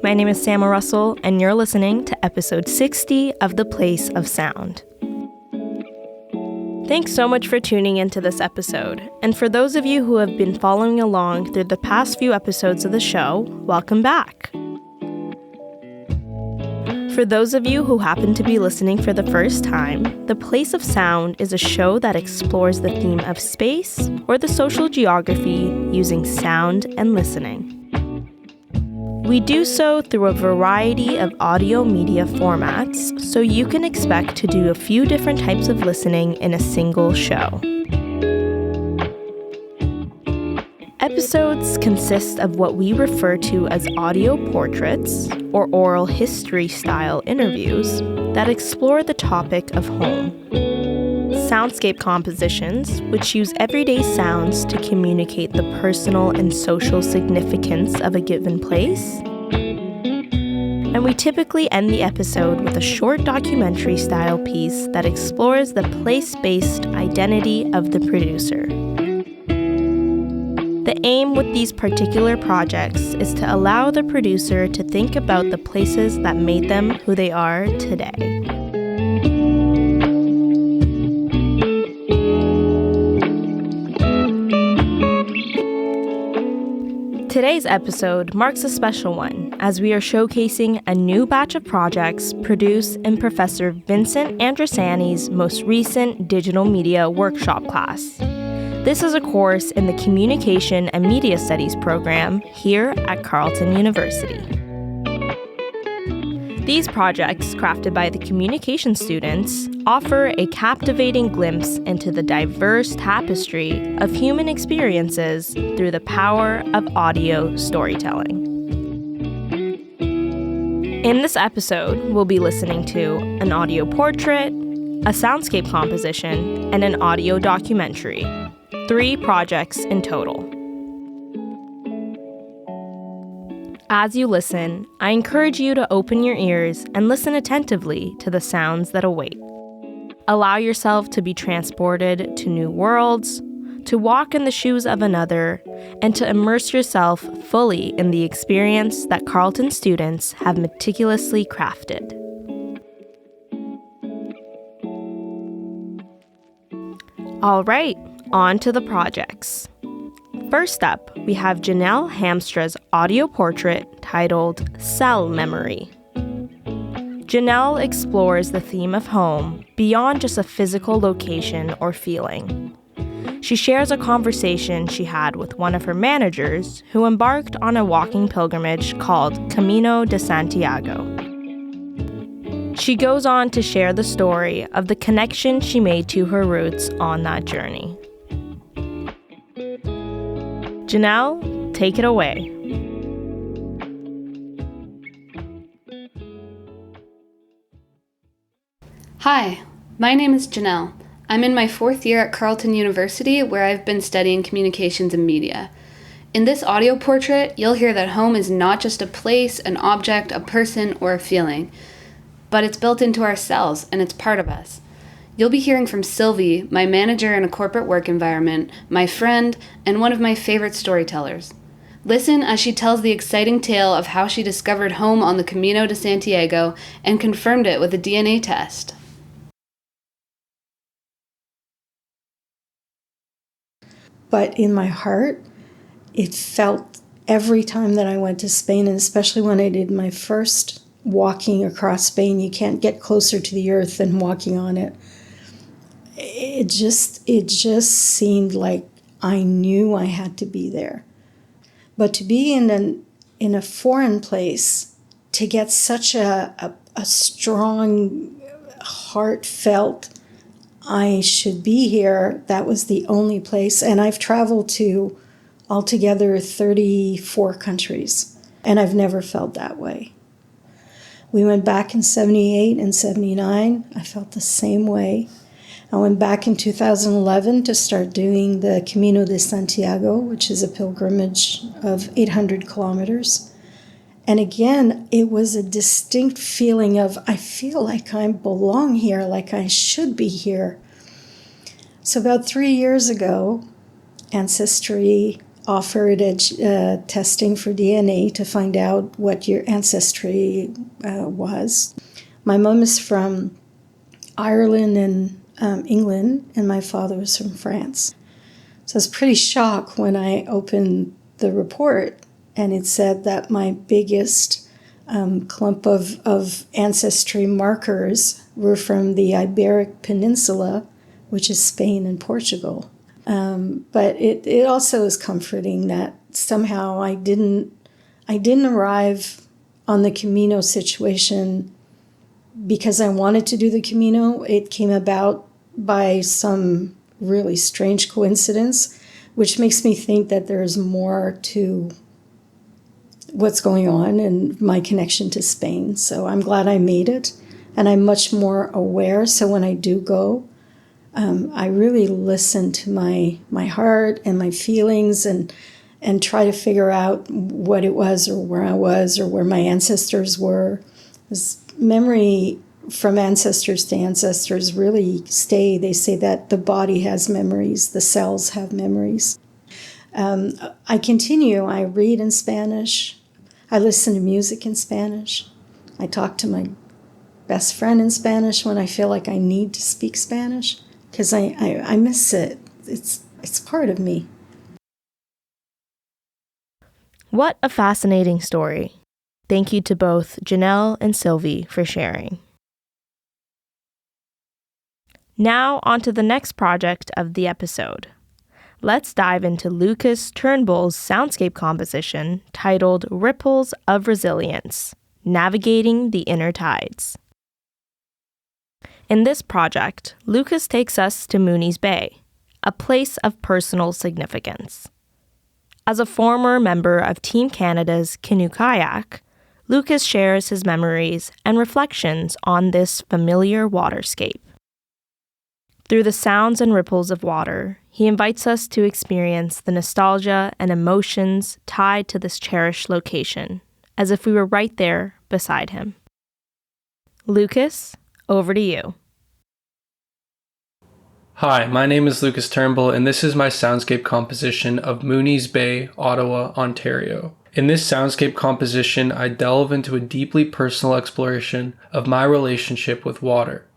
My name is Sam Russel, and you're listening to episode 60 of The Place of Sound. Thanks so much for tuning into this episode, and for those of you who have been following along through the past few episodes of the show, welcome back. For those of you who happen to be listening for the first time, The Place of Sound is a show that explores the theme of space or the social geography using sound and listening. We do so through a variety of audio media formats, so you can expect to do a few different types of listening in a single show. Episodes consist of what we refer to as audio portraits, or oral history-style interviews, that explore the topic of home. Soundscape compositions, which use everyday sounds to communicate the personal and social significance of a given place. And we typically end the episode with a short documentary-style piece that explores the place-based identity of the producer. The aim with these particular projects is to allow the producer to think about the places that made them who they are today. Today's episode marks a special one, as we are showcasing a new batch of projects produced in Professor Vincent Andrisani's most recent digital media workshop class. This is a course in the Communication and Media Studies program here at Carleton University. These projects, crafted by the communication students, offer a captivating glimpse into the diverse tapestry of human experiences through the power of audio storytelling. In this episode, we'll be listening to an audio portrait, a soundscape composition, and an audio documentary. 3 projects in total. As you listen, I encourage you to open your ears and listen attentively to the sounds that await. Allow yourself to be transported to new worlds, to walk in the shoes of another, and to immerse yourself fully in the experience that Carleton students have meticulously crafted. All right, on to the projects. First up, we have Janelle Hamstra's audio portrait titled Cell Memory. Janelle explores the theme of home beyond just a physical location or feeling. She shares a conversation she had with one of her managers who embarked on a walking pilgrimage called Camino de Santiago. She goes on to share the story of the connection she made to her roots on that journey. Janelle, take it away. Hi, my name is Janelle. I'm in my 4th year at Carleton University, where I've been studying communications and media. In this audio portrait, you'll hear that home is not just a place, an object, a person, or a feeling, but it's built into our cells and it's part of us. You'll be hearing from Sylvie, my manager in a corporate work environment, my friend, and one of my favorite storytellers. Listen as she tells the exciting tale of how she discovered home on the Camino de Santiago and confirmed it with a DNA test. But in my heart, it felt every time that I went to Spain, and especially when I did my first walking across Spain, you can't get closer to the earth than walking on it. It just seemed like I knew I had to be there. But to be in a foreign place, to get such a strong, heartfelt, I should be here, that was the only place. And I've traveled to altogether 34 countries, and I've never felt that way. We went back in 78 and 79. I felt the same way. I went back in 2011 to start doing the Camino de Santiago, which is a pilgrimage of 800 kilometers. And again, it was a distinct feeling of, I feel like I belong here, like I should be here. So about 3 years ago, Ancestry offered testing for DNA to find out what your ancestry was. My mom is from Ireland and England, and my father was from France. So I was pretty shocked when I opened the report, and it said that my biggest clump of ancestry markers were from the Iberic Peninsula, which is Spain and Portugal. But it also is comforting that somehow I didn't arrive on the Camino situation because I wanted to do the Camino. It came about by some really strange coincidence, which makes me think that there's more to what's going on and my connection to Spain. So I'm glad I made it, and I'm much more aware. So when I do go, I really listen to my heart and my feelings and try to figure out what it was or where I was or where my ancestors were. This memory from ancestors to ancestors really stay. They say that the body has memories, the cells have memories. I continue. I read in Spanish. I listen to music in Spanish. I talk to my best friend in Spanish when I feel like I need to speak Spanish, because I miss it. It's part of me. What a fascinating story. Thank you to both Janelle and Sylvie for sharing. Now on to the next project of the episode. Let's dive into Lucas Turnbull's soundscape composition titled Ripples of Resilience, Navigating the Inner Tides. In this project, Lucas takes us to Mooney's Bay, a place of personal significance. As a former member of Team Canada's canoe kayak, Lucas shares his memories and reflections on this familiar waterscape. Through the sounds and ripples of water, he invites us to experience the nostalgia and emotions tied to this cherished location, as if we were right there beside him. Lucas, over to you. Hi, my name is Lucas Turnbull, and this is my soundscape composition of Mooney's Bay, Ottawa, Ontario. In this soundscape composition, I delve into a deeply personal exploration of my relationship with water.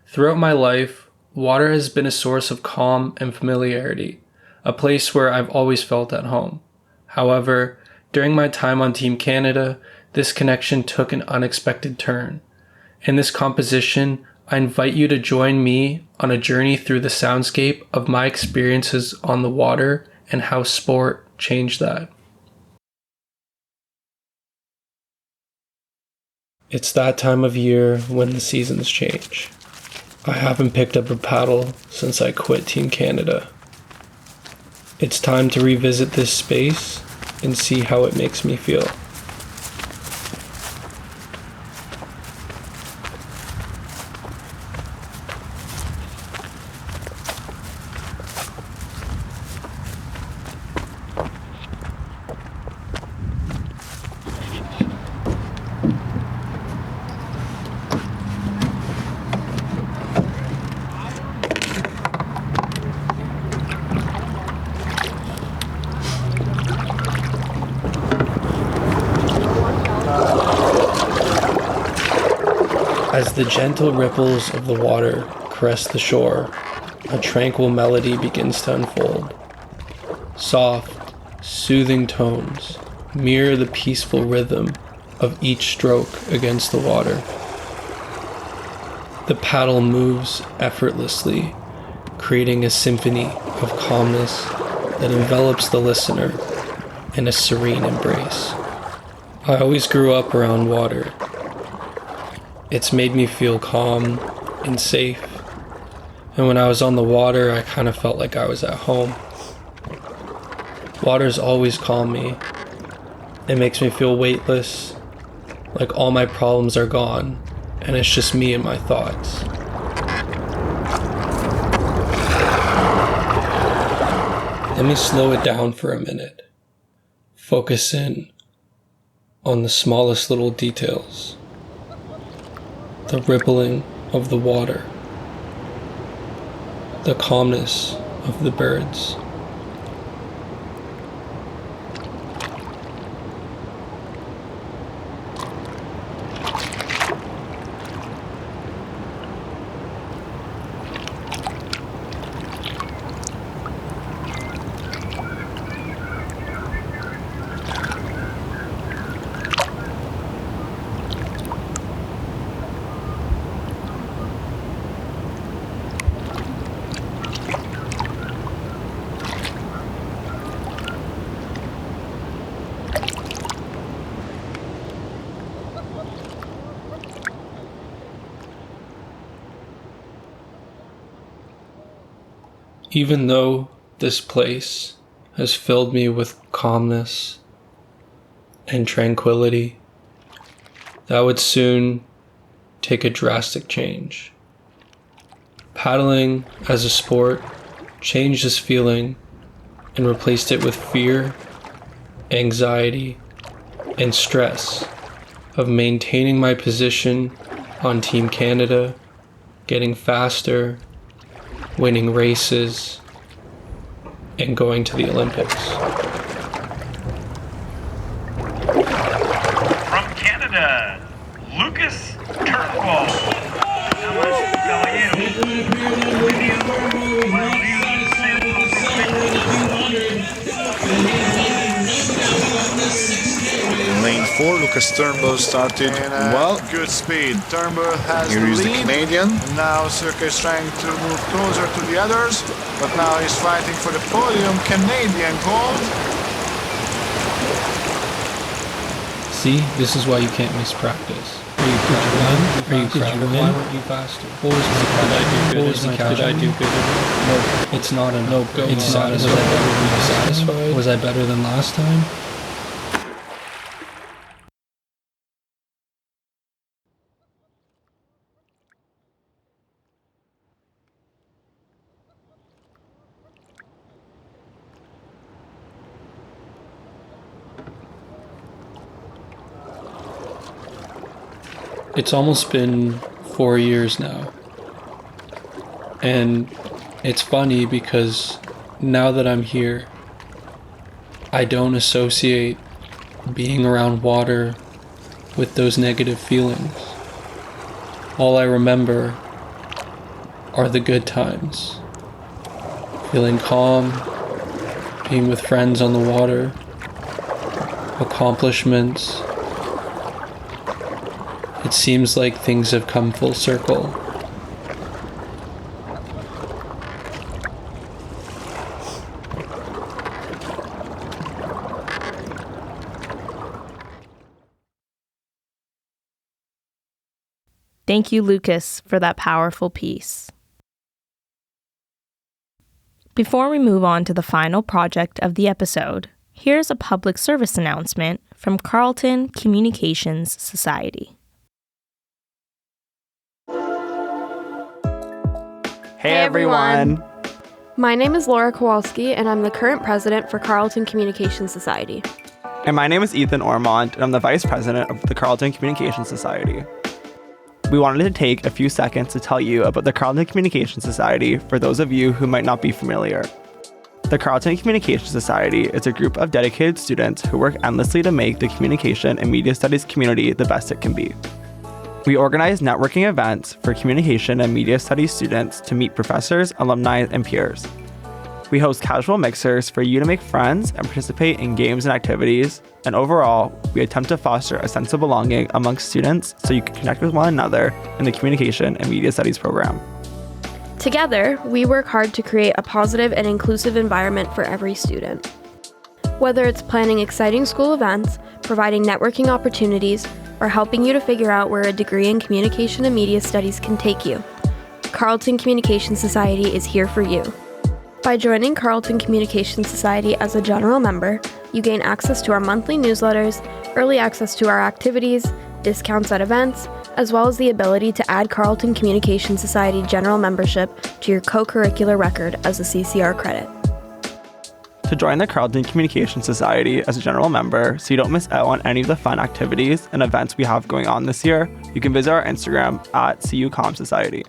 Throughout my life, water has been a source of calm and familiarity, a place where I've always felt at home. However, during my time on Team Canada, this connection took an unexpected turn. In this composition, I invite you to join me on a journey through the soundscape of my experiences on the water and how sport changed that. It's that time of year when the seasons change. I haven't picked up a paddle since I quit Team Canada. It's time to revisit this space and see how it makes me feel. As the gentle ripples of the water caress the shore, a tranquil melody begins to unfold. Soft, soothing tones mirror the peaceful rhythm of each stroke against the water. The paddle moves effortlessly, creating a symphony of calmness that envelops the listener in a serene embrace. I always grew up around water. It's made me feel calm and safe. And when I was on the water, I kind of felt like I was at home. Water's always calmed me. It makes me feel weightless, like all my problems are gone, and it's just me and my thoughts. Let me slow it down for a minute. Focus in on the smallest little details. The rippling of the water, the calmness of the birds, Even though this place has filled me with calmness and tranquility, that would soon take a drastic change. Paddling as a sport changed this feeling and replaced it with fear, anxiety, and stress of maintaining my position on Team Canada, getting faster, winning races, and going to the Olympics. From Canada, Lucas Turnbull. Lane 4, Lucas Turnbull started well. Good speed. Turnbull has Here the is the lead. Canadian. Now Circa is trying to move closer to the others, but now he's fighting for the podium. Canadian gold. See, this is why you can't miss practice. Are you proud? Are you proud? Why weren't you faster? What was my did I do good? What was my did I do good? No, it's not a no. Go. It's satisfied. Was I satisfied? Was I better than last time? It's almost been 4 years now. And it's funny because now that I'm here, I don't associate being around water with those negative feelings. All I remember are the good times. Feeling calm, being with friends on the water, accomplishments. It seems like things have come full circle. Thank you, Lucas, for that powerful piece. Before we move on to the final project of the episode, here's a public service announcement from Carleton Communications Society. Hey everyone! My name is Laura Kowalski, and I'm the current president for Carleton Communications Society. And my name is Yifan Ormonde, and I'm the vice president of the Carleton Communications Society. We wanted to take a few seconds to tell you about the Carleton Communications Society for those of you who might not be familiar. The Carleton Communications Society is a group of dedicated students who work endlessly to make the communication and media studies community the best it can be. We organize networking events for communication and media studies students to meet professors, alumni, and peers. We host casual mixers for you to make friends and participate in games and activities, and overall, we attempt to foster a sense of belonging amongst students so you can connect with one another in the communication and media studies program. Together, we work hard to create a positive and inclusive environment for every student. Whether it's planning exciting school events, providing networking opportunities, or helping you to figure out where a degree in communication and media studies can take you, Carleton Communication Society is here for you. By joining Carleton Communication Society as a general member, you gain access to our monthly newsletters, early access to our activities, discounts at events, as well as the ability to add Carleton Communication Society general membership to your co-curricular record as a CCR credit. To join the Carleton Communication Society as a general member so you don't miss out on any of the fun activities and events we have going on this year, you can visit our Instagram at CUComSociety.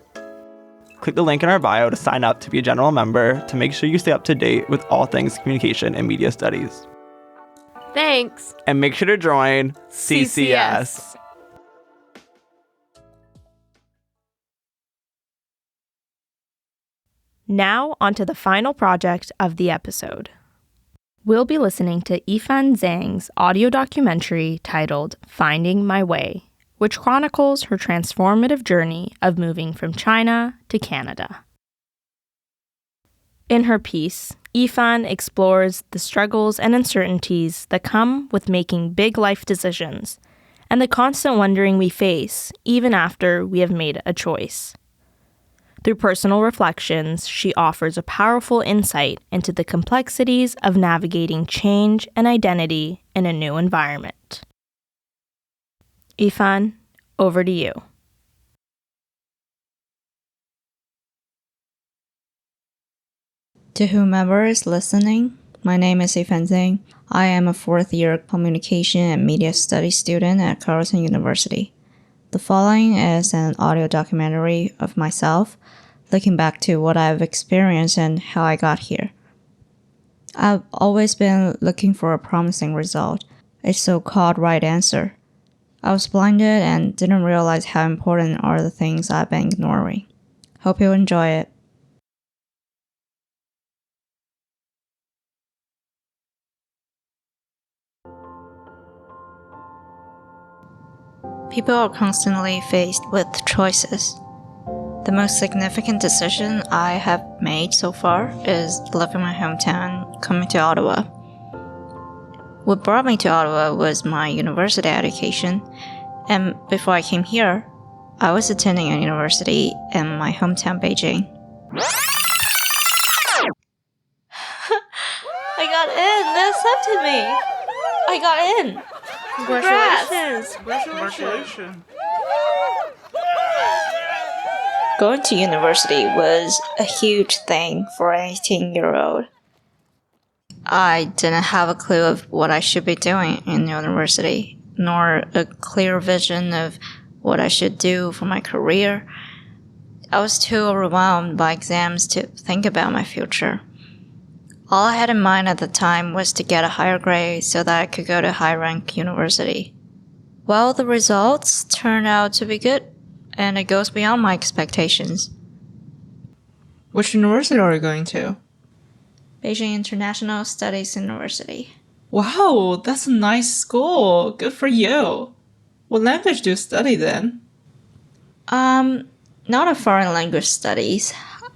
Click the link in our bio to sign up to be a general member to make sure you stay up to date with all things communication and media studies. Thanks! And make sure to join CCS. Now, onto the final project of the episode. We'll be listening to Yifan Zheng's audio documentary titled Finding My Way, which chronicles her transformative journey of moving from China to Canada. In her piece, Yifan explores the struggles and uncertainties that come with making big life decisions and the constant wondering we face even after we have made a choice. Through personal reflections, she offers a powerful insight into the complexities of navigating change and identity in a new environment. Yifan, over to you. To whomever is listening, my name is Yifan Zheng. I am a fourth-year communication and media studies student at Carleton University. The following is an audio documentary of myself, looking back to what I've experienced and how I got here. I've always been looking for a promising result, a so-called right answer. I was blinded and didn't realize how important are the things I've been ignoring. Hope you enjoy it. People are constantly faced with choices. The most significant decision I have made so far is leaving my hometown, coming to Ottawa. What brought me to Ottawa was my university education, and before I came here, I was attending a university in my hometown, Beijing. I got in! They accepted me! I got in! Congratulations! Congratulations. Going to university was a huge thing for an 18-year-old. I didn't have a clue of what I should be doing in university, nor a clear vision of what I should do for my career. I was too overwhelmed by exams to think about my future. All I had in mind at the time was to get a higher grade so that I could go to a high-rank university. Well, the results turned out to be good, and it goes beyond my expectations. Which university are you going to? Beijing International Studies University. Wow, that's a nice school. Good for you. What language do you study then? Not a foreign language studies.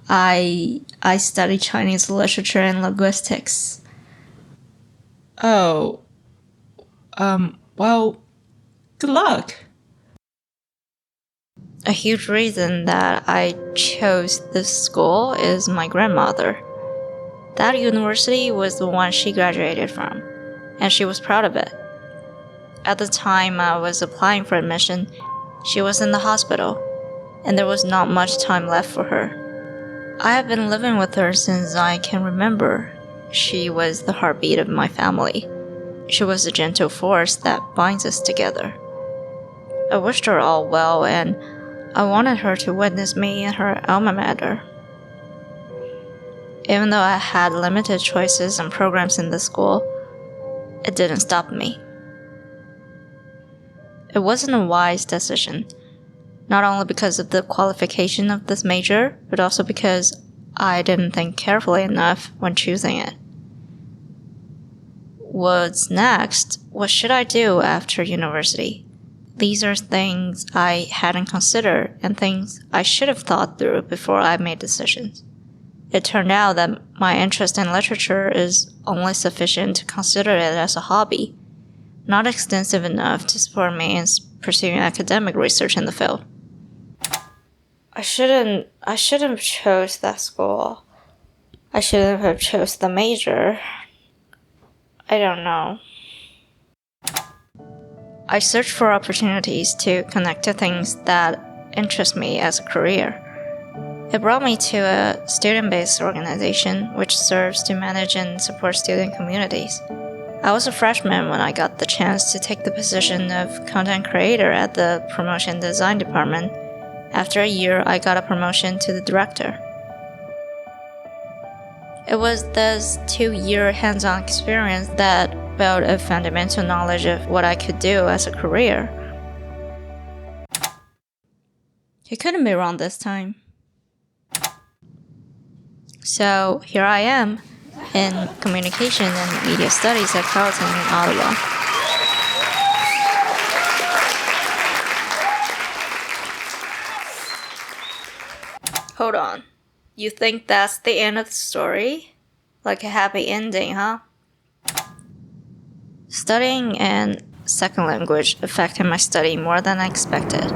I study Chinese literature and linguistics. Oh. Well, good luck. A huge reason that I chose this school is my grandmother. That university was the one she graduated from, and she was proud of it. At the time I was applying for admission, she was in the hospital, and there was not much time left for her. I have been living with her since I can remember. She was the heartbeat of my family. She was the gentle force that binds us together. I wished her all well, and I wanted her to witness me in her alma mater. Even though I had limited choices and programs in the school, it didn't stop me. It wasn't a wise decision, not only because of the qualification of this major, but also because I didn't think carefully enough when choosing it. What's next? What should I do after university? These are things I hadn't considered and things I should have thought through before I made decisions. It turned out that my interest in literature is only sufficient to consider it as a hobby, not extensive enough to support me in pursuing academic research in the field. I shouldn't have chose that school. I shouldn't have chose the major. I don't know. I searched for opportunities to connect to things that interest me as a career. It brought me to a student-based organization which serves to manage and support student communities. I was a freshman when I got the chance to take the position of content creator at the promotion design department. After a year, I got a promotion to the director. It was this 2-year hands-on experience that built a fundamental knowledge of what I could do as a career. He couldn't be wrong this time. So here I am in communication and media studies at Carleton in Ottawa. Hold on. You think that's the end of the story? Like a happy ending, huh? Studying a second language affected my study more than I expected.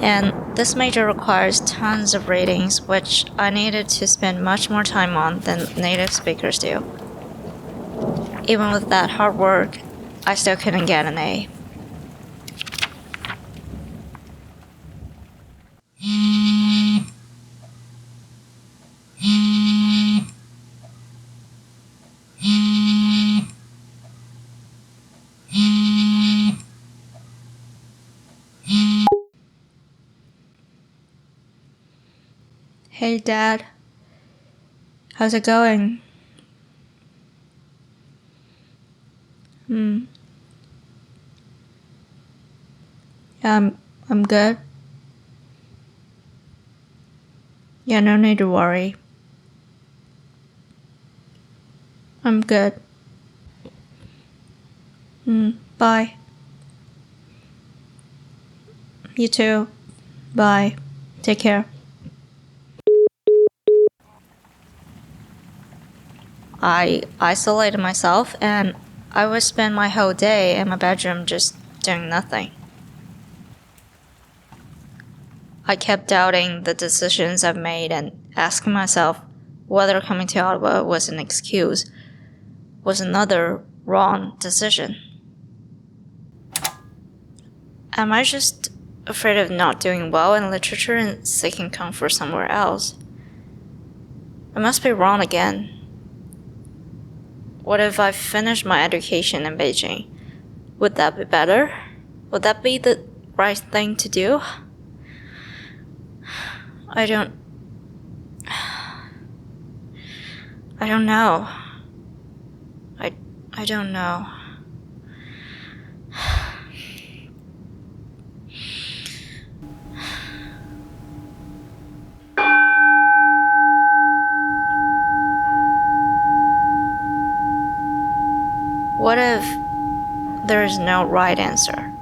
And this major requires tons of readings, which I needed to spend much more time on than native speakers do. Even with that hard work, I still couldn't get an A. Hey, Dad. How's it going? Yeah, I'm good. Yeah, no need to worry. I'm good. Bye. You too. Bye. Take care. I isolated myself and I would spend my whole day in my bedroom just doing nothing. I kept doubting the decisions I've made and asking myself whether coming to Ottawa was an excuse, was another wrong decision. Am I just afraid of not doing well in literature and seeking comfort somewhere else? I must be wrong again. What if I finished my education in Beijing? Would that be better? Would that be the right thing to do? I don't know. I don't know. What if there is no right answer?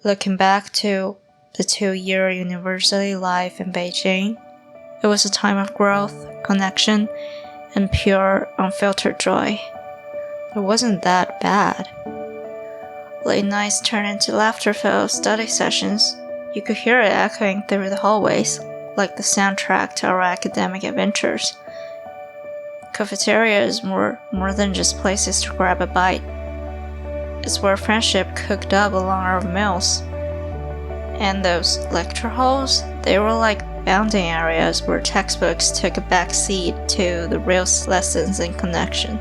Looking back to the 2-year university life in Beijing, it was a time of growth, connection, and pure, unfiltered joy. It wasn't that bad. Late nights turned into laughter-filled study sessions. You could hear it echoing through the hallways, like the soundtrack to our academic adventures. Cafeterias were more than just places to grab a bite. It's where friendship cooked up along our meals. And those lecture halls, they were like bonding areas where textbooks took a back seat to the real lessons and connection.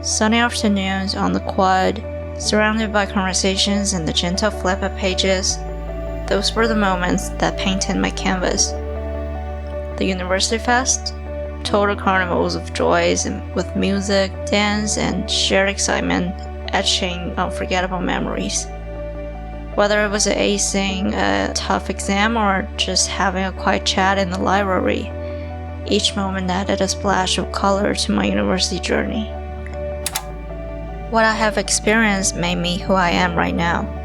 Sunny afternoons on the quad, surrounded by conversations and the gentle flip of pages, those were the moments that painted my canvas. The University Fest, total carnivals of joys and with music, dance, and shared excitement etching unforgettable memories. Whether it was acing a tough exam or just having a quiet chat in the library, each moment added a splash of color to my university journey. What I have experienced made me who I am right now.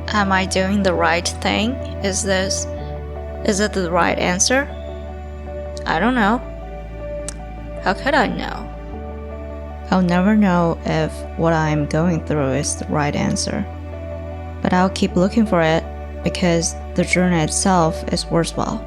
Am I doing the right thing? Is it the right answer? I don't know. How could I know? I'll never know if what I'm going through is the right answer. But I'll keep looking for it because the journey itself is worthwhile.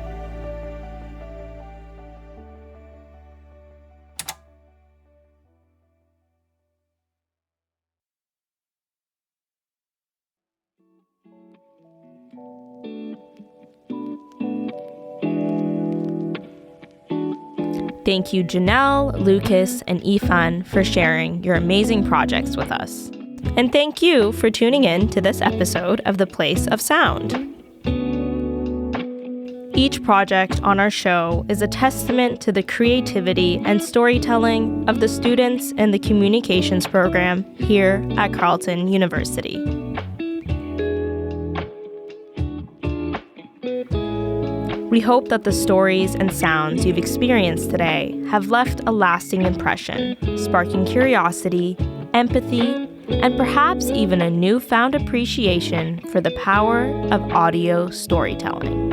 Thank you, Janelle, Lucas, and Yifan for sharing your amazing projects with us. And thank you for tuning in to this episode of The Place of Sound. Each project on our show is a testament to the creativity and storytelling of the students in the communications program here at Carleton University. We hope that the stories and sounds you've experienced today have left a lasting impression, sparking curiosity, empathy, and perhaps even a newfound appreciation for the power of audio storytelling.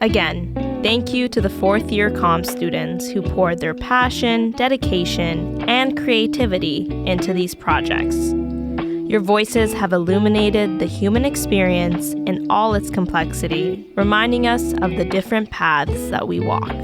Again, Thank you to the fourth year comm students who poured their passion, dedication, and creativity into these projects. Your voices have illuminated the human experience in all its complexity, reminding us of the different paths that we walk.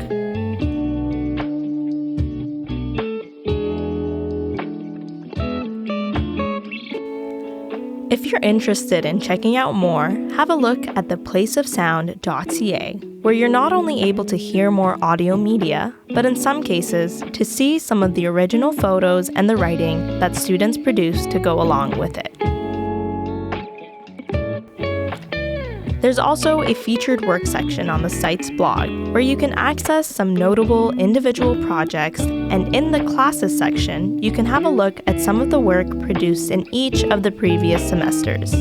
If you're interested in checking out more, have a look at theplaceofsound.ca, where you're not only able to hear more audio media, but in some cases, to see some of the original photos and the writing that students produced to go along with it. There's also a featured work section on the site's blog, where you can access some notable individual projects, and in the classes section, you can have a look at some of the work produced in each of the previous semesters.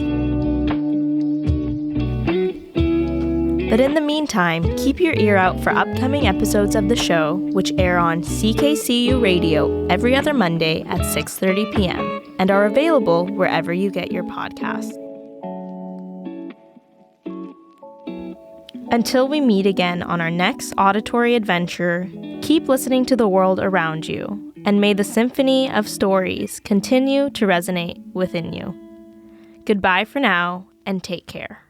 But in the meantime, keep your ear out for upcoming episodes of the show, which air on CKCU Radio every other Monday at 6:30 p.m. and are available wherever you get your podcasts. Until we meet again on our next auditory adventure, keep listening to the world around you, and may the symphony of stories continue to resonate within you. Goodbye for now, and take care.